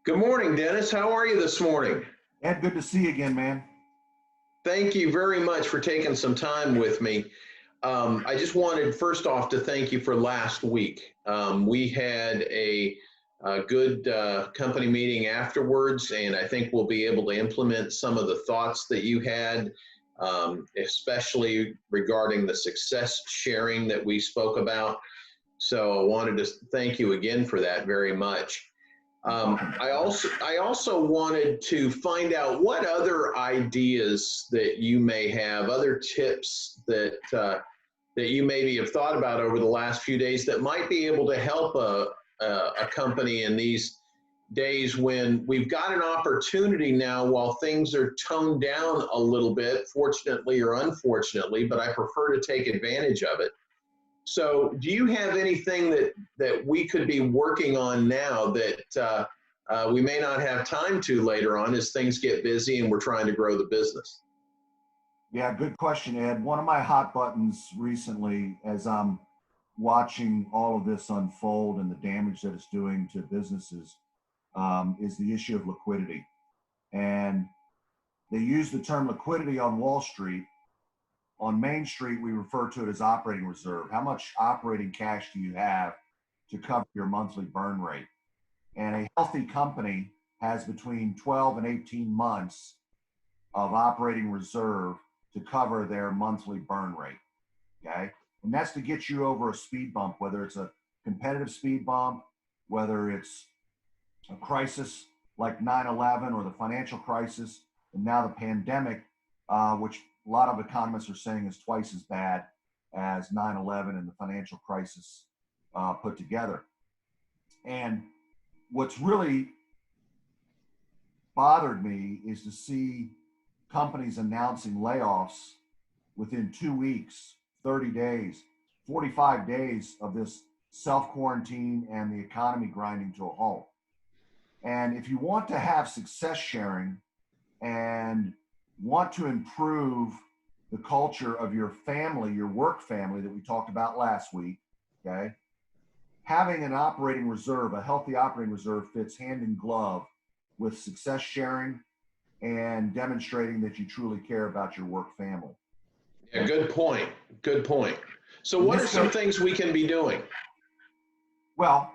Good morning, Dennis. How are you this morning? Ed, good to see you again, man. Thank you very much for taking some time with me. I just wanted, first off, to thank you for last week. We had a good company meeting afterwards, and I think we'll be able to implement some of the thoughts that you had, especially regarding the success sharing that we spoke about. So I wanted to thank you again for that very much. I also wanted to find out what other ideas that you may have, other tips that you maybe have thought about over the last few days that might be able to help a company in these days when we've got an opportunity now while things are toned down a little bit, fortunately or unfortunately, but I prefer to take advantage of it. So do you have anything that we could be working on now that we may not have time to later on as things get busy and we're trying to grow the business? Yeah, good question, Ed. One of my hot buttons recently, as I'm watching all of this unfold and the damage that it's doing to businesses, is the issue of liquidity. And they use the term liquidity on Wall Street. On Main Street, we refer to it as operating reserve. How much operating cash do you have to cover your monthly burn rate? And a healthy company has between 12 and 18 months of operating reserve to cover their monthly burn rate, okay? And that's to get you over a speed bump, whether it's a competitive speed bump, whether it's a crisis like 9/11 or the financial crisis, and now the pandemic, which a lot of economists are saying is twice as bad as 9/11 and the financial crisis put together. And what's really bothered me is to see companies announcing layoffs within 2 weeks, 30 days, 45 days of this self-quarantine and the economy grinding to a halt. And if you want to have success sharing and want to improve the culture of your family, your work family that we talked about last week, okay, having an operating reserve, a healthy operating reserve, fits hand in glove with success sharing and demonstrating that you truly care about your work family. Yeah, good point. Good point. So what are some things we can be doing? Well,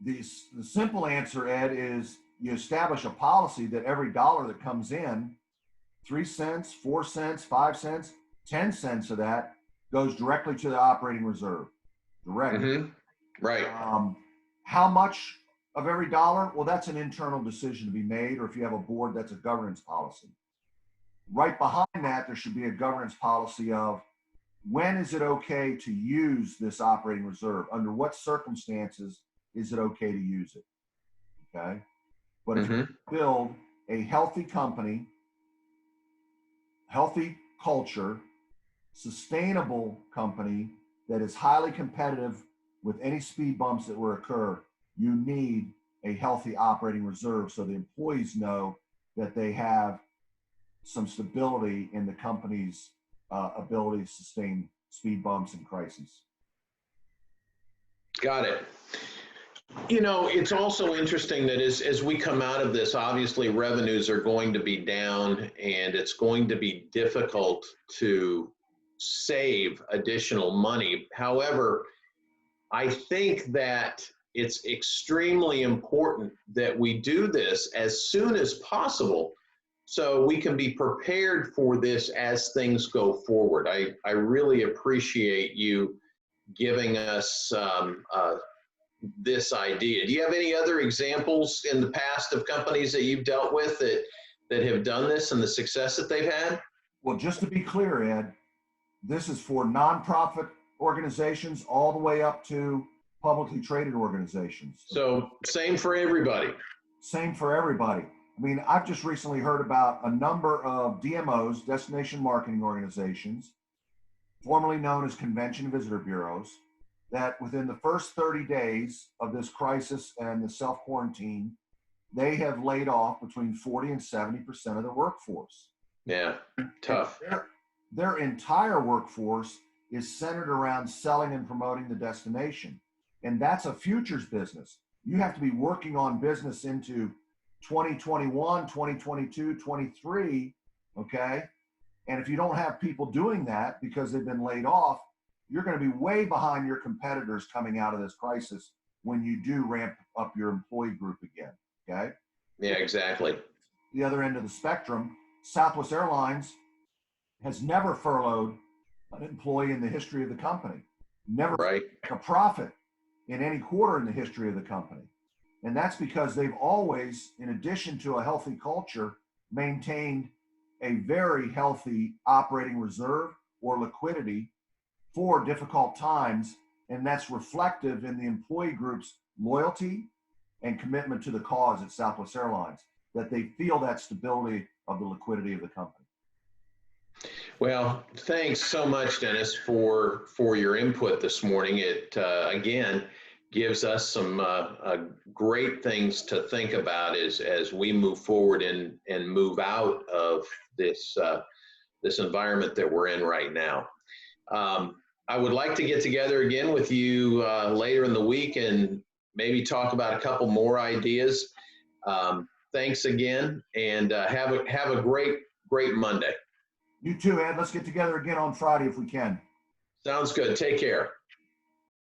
the simple answer, Ed, is you establish a policy that every dollar that comes in, 3 cents, 4 cents, 5 cents, 10 cents of that goes directly to the operating reserve. Directly. Mm-hmm. Right. How much of every dollar? Well, that's an internal decision to be made, or if you have a board, that's a governance policy. Right behind that, there should be a governance policy of when is it okay to use this operating reserve? Under what circumstances is it okay to use it? Okay. But if you build a healthy company, healthy culture, sustainable company that is highly competitive with any speed bumps that will occur, you need a healthy operating reserve so the employees know that they have some stability in the company's ability to sustain speed bumps and crises. Got it. You know, it's also interesting that as we come out of this, obviously revenues are going to be down and it's going to be difficult to save additional money. However, I think that it's extremely important that we do this as soon as possible so we can be prepared for this as things go forward. I really appreciate you giving us this idea. Do you have any other examples in the past of companies that you've dealt with that have done this and the success that they've had? Well, just to be clear, Ed, this is for nonprofit organizations all the way up to publicly traded organizations. So same for everybody. Same for everybody. I mean, I've just recently heard about a number of DMOs, destination marketing organizations, formerly known as convention and visitor bureaus, that within the first 30 days of this crisis and the self-quarantine, they have laid off between 40 and 70% of their workforce. Yeah, tough. Their entire workforce is centered around selling and promoting the destination. And that's a futures business. You have to be working on business into 2021, 2022, 23, okay? And if you don't have people doing that because they've been laid off, you're going to be way behind your competitors coming out of this crisis when you do ramp up your employee group again, okay? Yeah, exactly. The other end of the spectrum, Southwest Airlines has never furloughed an employee in the history of the company, never Right. a profit in any quarter in the history of the company. And that's because they've always, in addition to a healthy culture, maintained a very healthy operating reserve or liquidity for difficult times. And that's reflective in the employee group's loyalty and commitment to the cause at Southwest Airlines, that they feel that stability of the liquidity of the company. Well, thanks so much, Dennis, for your input this morning. It again gives us some great things to think about as we move forward and move out of this this environment that we're in right now. I would like to get together again with you later in the week and maybe talk about a couple more ideas. Thanks again, and have a great Monday. You too, Ed. Let's get together again on Friday if we can. Sounds good. Take care.